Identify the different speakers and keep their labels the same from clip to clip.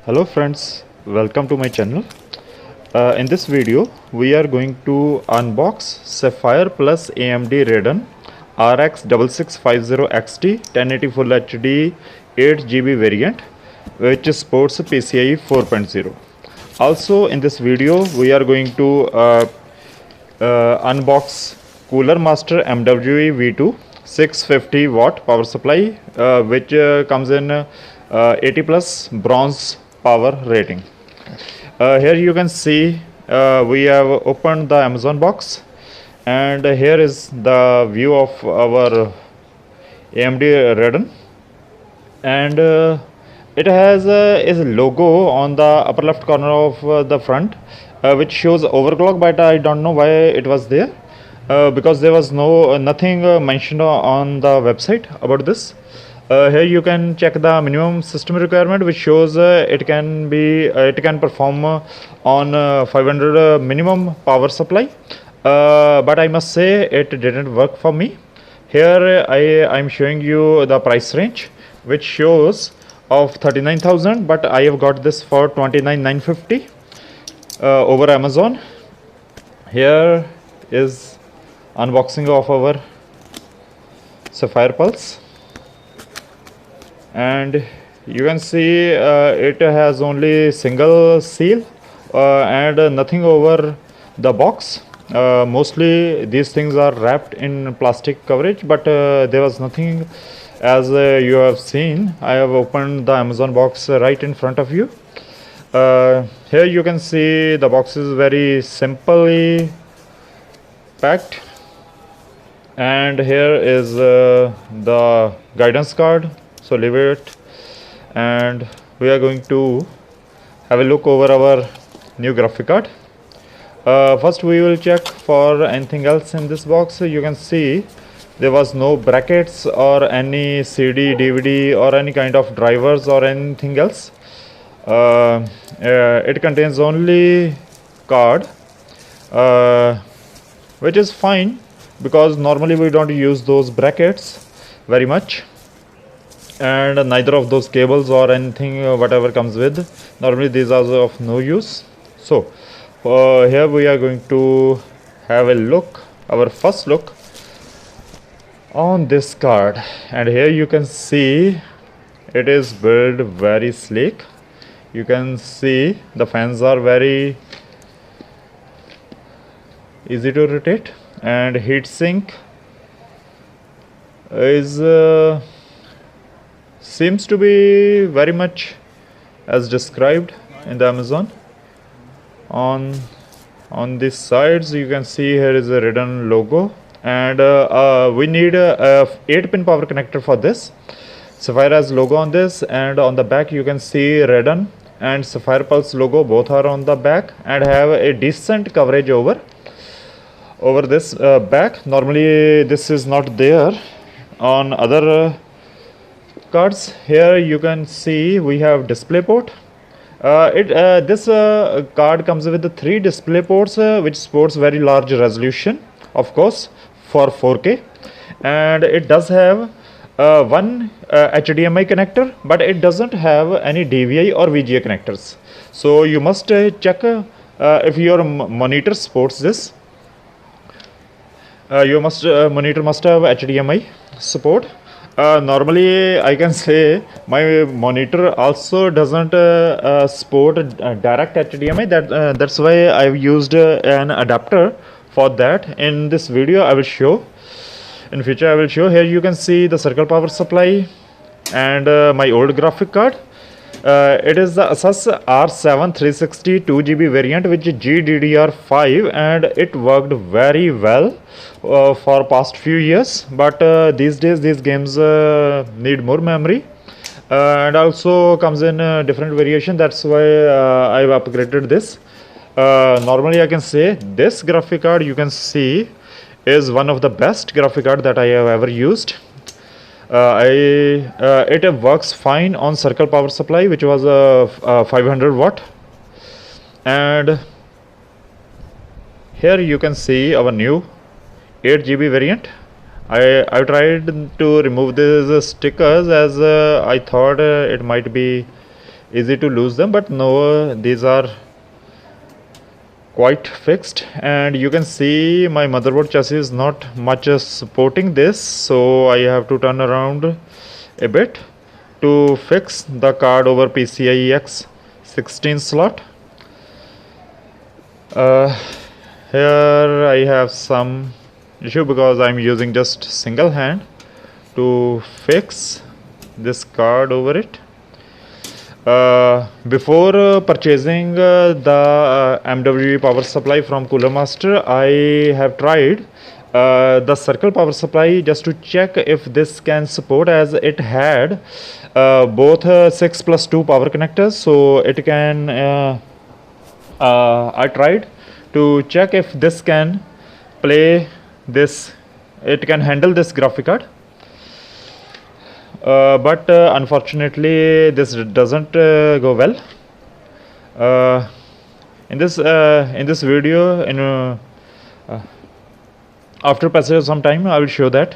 Speaker 1: Hello friends, welcome to my channel. In this video we are going to unbox Sapphire plus AMD Radeon Rx 6650 XT 1080 Full HD 8GB variant which supports PCIe 4.0. Also in this video we are going to unbox Cooler Master MWE V2 650 watt power supply which comes in 80 plus bronze power rating. Here you can see we have opened the Amazon box, and here is the view of our AMD Radeon, and it has its logo on the upper left corner of the front, which shows overclock, but I don't know why it was there, because there was nothing mentioned on the website about this. Here you can check the minimum system requirement, which shows it can perform on 500 minimum power supply, but I must say it didn't work for me. Here I'm showing you the price range, which shows of 39,000, but I have got this for 29,950 over Amazon. Here is unboxing of our Sapphire Pulse, and you can see it has only single seal and nothing over the box. Mostly these things are wrapped in plastic coverage, but there was nothing. As you have seen, I have opened the Amazon box right in front of you. Here you can see the box is very simply packed, and here is the guidance card. So leave it, and we are going to have a look over our new graphic card. First we will check for anything else in this box. You can see there was no brackets or any CD, DVD or any kind of drivers or anything else. It contains only card, which is fine because normally we don't use those brackets very much, and neither of those cables or anything whatever comes with, normally these are of no use. So here we are going to have a look, our first look on this card, and here you can see it is built very sleek. You can see the fans are very easy to rotate, and heatsink is seems to be very much as described in the Amazon. On the sides you can see here is a Radeon logo, and we need a 8-pin power connector for this. Sapphire has logo on this, and on the back you can see Radeon and Sapphire Pulse logo, both are on the back and have a decent coverage over this back. Normally this is not there on other cards. Here you can see we have display port. This card comes with the 3 display ports, which supports very large resolution, of course, for 4K, and it does have one HDMI connector, but it doesn't have any DVI or VGA connectors. So you must check if your monitor supports this. Your monitor must have HDMI support. Normally I can say my monitor also doesn't support direct HDMI. That's why I've used an adapter for that. In this video I will show, in future I will show. Here you can see the circle power supply and my old graphic card. It is the Asus R7 360 2GB variant with GDDR5, and it worked very well for past few years, but these days these games need more memory, and also comes in different variation. That's why I've upgraded this. Normally I can say this graphic card, you can see, is one of the best graphic card that I have ever used. It works fine on circle power supply, which was 500 watt, and here you can see our new 8GB variant. I tried to remove these stickers as I thought it might be easy to lose them, but no, these are quite fixed. And you can see my motherboard chassis is not much supporting this, so I have to turn around a bit to fix the card over PCI X 16 slot. Here I have some issue because I'm using just single hand to fix this card over it. Before purchasing the MWE power supply from Cooler Master, I have tried the circle power supply just to check if this can support, as it had both 6+2 power connectors, so it can I tried to check if this can play this, it can handle this graphic card. But unfortunately this doesn't go well. In this video, after passage of some time, I will show that.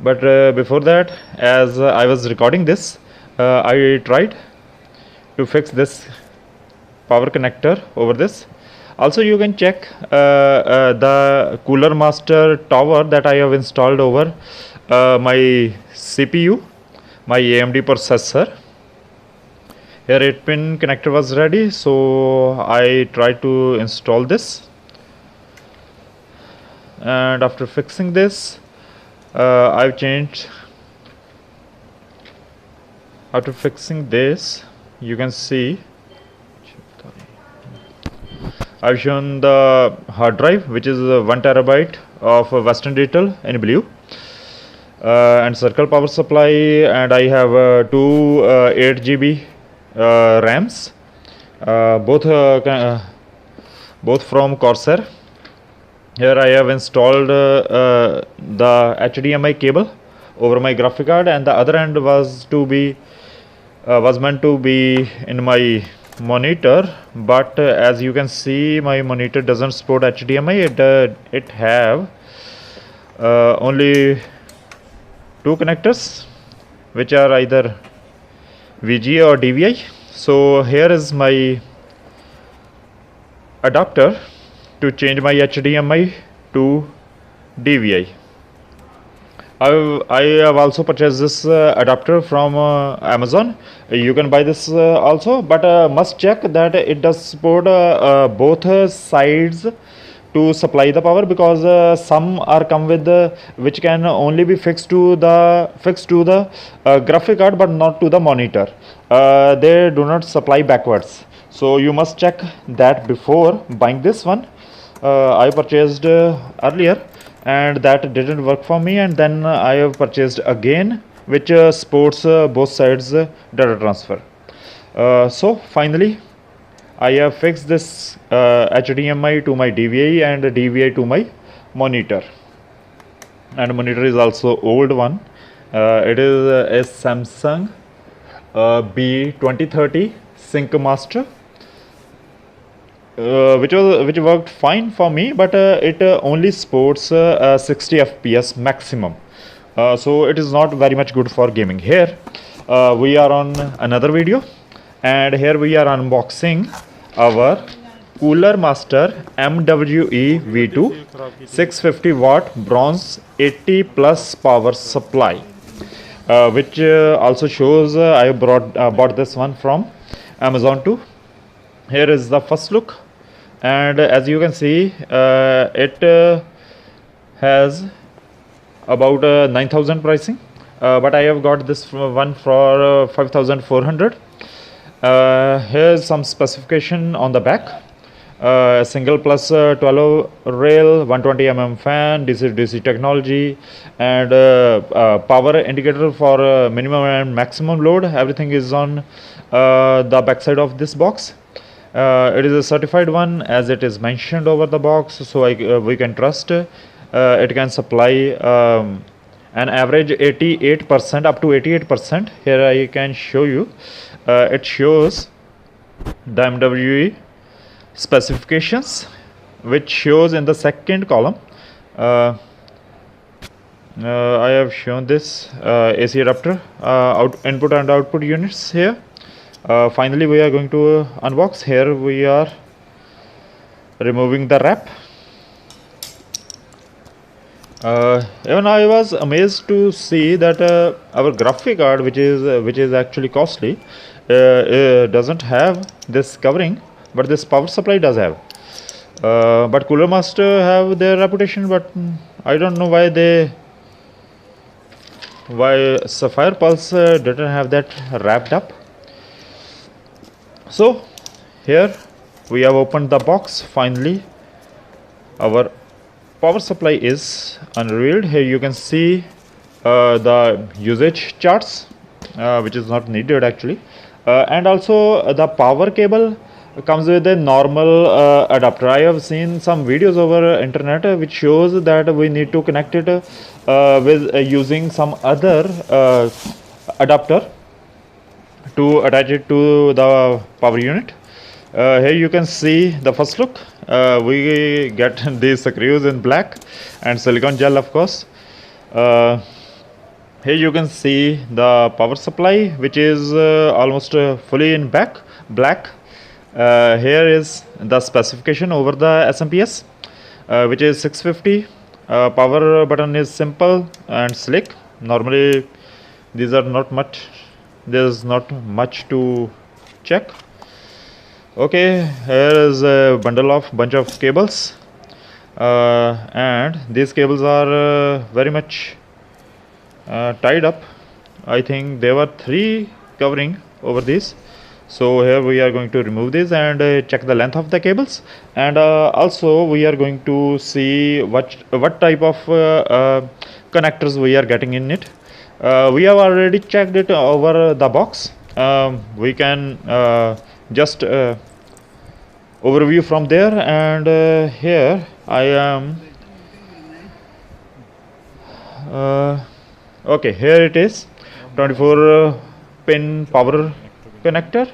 Speaker 1: But before that, as I was recording this, I tried to fix this power connector over this. Also, you can check the Cooler Master tower that I have installed over my CPU, my AMD processor. Here 8-pin connector was ready, so I tried to install this. And after fixing this, I've changed. After fixing this, you can see I've shown the hard drive, which is 1 terabyte of Western Digital in blue, and circle power supply, and I have two 8 GB RAMs, both from Corsair. Here I have installed the HDMI cable over my graphic card, and the other end was meant to be in my monitor, but as you can see, my monitor doesn't support HDMI. It have only two connectors, which are either VGA or DVI. So here is my adapter to change my HDMI to DVI. I have also purchased this adapter from Amazon. You can buy this also, but must check that it does support both sides to supply the power, because some are come with which can only be fixed to the graphic card but not to the monitor. They do not supply backwards, so you must check that before buying this one. I purchased earlier, and that didn't work for me, and then I have purchased again, which supports both sides data transfer. So finally I have fixed this HDMI to my DVI and DVI to my monitor, and monitor is also old one. It is a Samsung B2030 Sync Master, which worked fine for me, but it only supports 60 FPS maximum, so it is not very much good for gaming. Here we are on another video, and here we are unboxing our Cooler Master MWE V2 650 watt bronze 80 plus power supply, which also shows I bought this one from Amazon too. Here is the first look, and as you can see, it has about 9,000 pricing, but I have got this one for 5,400. Here's some specification on the back. Single plus 12 rail, 120 mm fan, DC technology, and power indicator for minimum and maximum load. Everything is on the back side of this box. It is a certified one, as it is mentioned over the box, so we can trust it can supply an average 88% up to 88%. Here I can show you. It shows the MWE specifications, which shows in the second column. I have shown this AC adapter input and output units here. Finally we are going to unbox. Here we are removing the wrap. Even I was amazed to see that our graphic card, which is actually costly, doesn't have this covering, but this power supply does have. But Cooler Master have their reputation, but I don't know why Sapphire Pulse didn't have that wrapped up. So here we have opened the box. Finally our power supply is unrevealed. Here you can see the usage charts, which is not needed actually, and also the power cable comes with a normal adapter. I have seen some videos over internet which shows that we need to connect it with using some other adapter to attach it to the power unit. Here you can see the first look. We get these screws in black and silicone gel, of course. Here you can see the power supply, which is almost fully in black. Here is the specification over the SMPS, which is 650. Power button is simple and slick. Normally these are not much, there's not much to check. Okay, here is a bunch of cables, and these cables are very much tied up. I think there were 3 covering over these. So here we are going to remove this and check the length of the cables, and also we are going to see what type of connectors we are getting in it. We have already checked it over the box. We can just overview from there, and here I am. Okay, here it is, 24 pin power connector.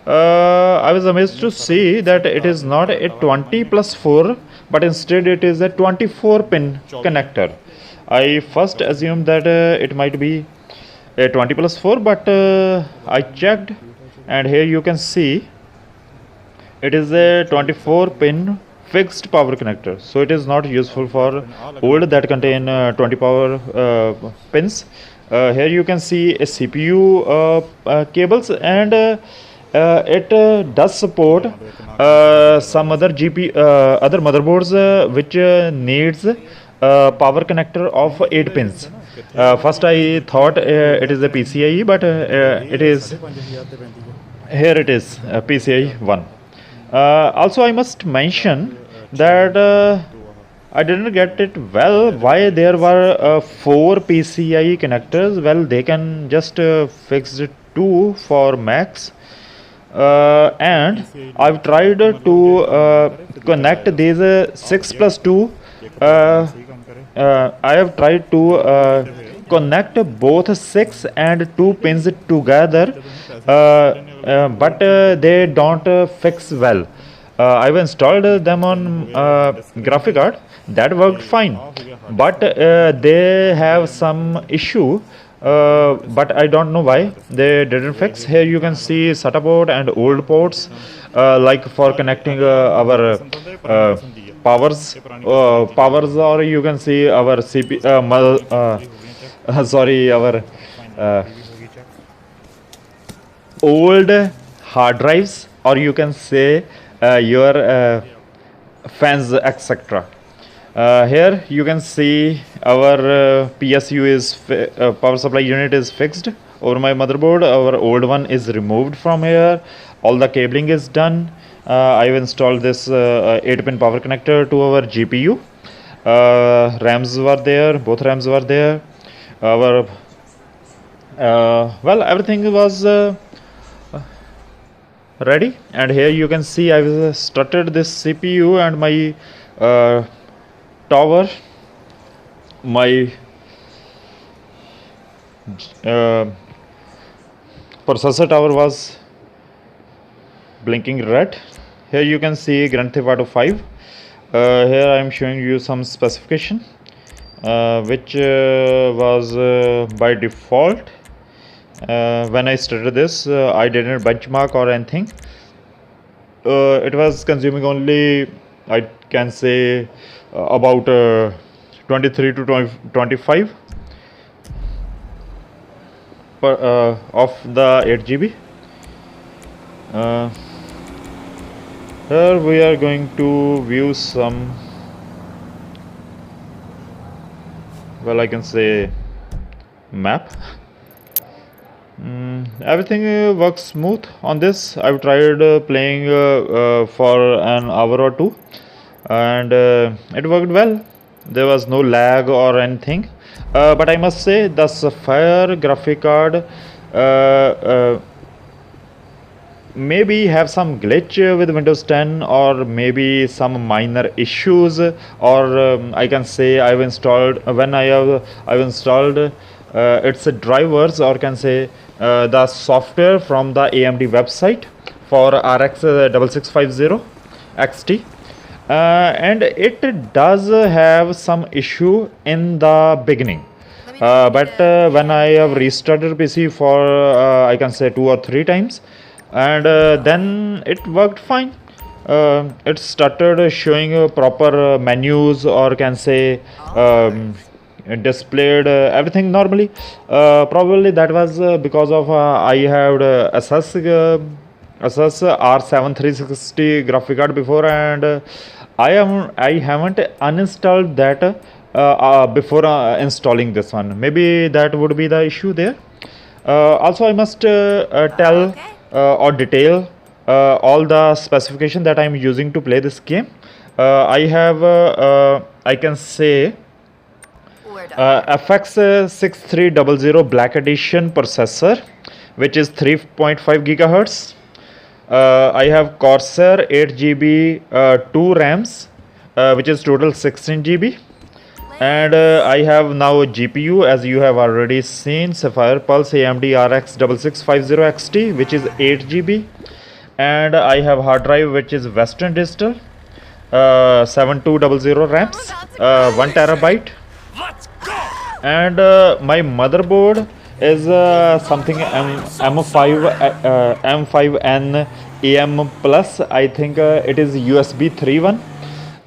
Speaker 1: I was amazed to see that it is not a 20+4, but instead it is a 24 pin connector. I first assumed that it might be a 20+4, but I checked, and here you can see it is a 24 pin fixed power connector. So it is not useful for old that contain 20 power pins. Here you can see a CPU cables, and it does support some other other motherboards which needs power connector of 8 pins. First I thought it is a PCIe, but it is here it is PCIe 1. Also I must mention that I didn't get it well why there were 4 PCIe connectors. Well, they can just fix 2 for max, and I've tried to connect these 6+2. I have tried to connect both 6 and 2 pins together, but they don't fix well. I've installed them on graphic card. That worked fine, but they have some issue, but I don't know why they didn't fix. Here you can see SATA port and old ports, like for connecting our powers, or you can see our our old hard drives, or you can say your fans, etc. Here you can see our PSU is power supply unit is fixed over my motherboard. Our old one is removed from here. All the cabling is done. I've installed this 8-pin power connector to our GPU. RAMs were there, both RAMs were there. Our well, everything was ready, and here you can see I've started this CPU, and my tower, my processor tower was blinking red. Here you can see Grand Theft Auto 5. Here I am showing you some specification. which was by default. When I started this, I didn't benchmark or anything. It was consuming only, I can say, about 23 to 25 of the 8 GB. Here we are going to view some, well, I can say map. Everything works smooth on this. I've tried playing for an hour or two, and it worked well. There was no lag or anything, but I must say the Sapphire graphic card maybe have some glitch with Windows 10, or maybe some minor issues, or I can say I've installed I've installed its drivers, or can say the software from the AMD website for RX 6650 XT, and it does have some issue in the beginning. But when I have restarted PC for I can say 2 or 3 times, and then it worked fine. It started showing proper menus, or can say displayed everything normally. Probably that was because of I have Asus R7 360 graphic card before, and I haven't uninstalled that before installing this one. Maybe that would be the issue there. Also, I must tell or detail all the specification that I am using to play this game. I have I can say FX 6300 Black Edition processor, which is 3.5 gigahertz. I have Corsair 8 GB 2 RAMs, which is total 16 GB. And I have now a GPU, as you have already seen, Sapphire Pulse AMD RX 6650 XT, which is 8 GB. And I have hard drive, which is Western Digital 7200 RAMs, 1 terabyte. And my motherboard is something M5N AM plus. I think it is USB 3.1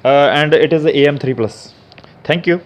Speaker 1: and it is AM3 plus. Thank you.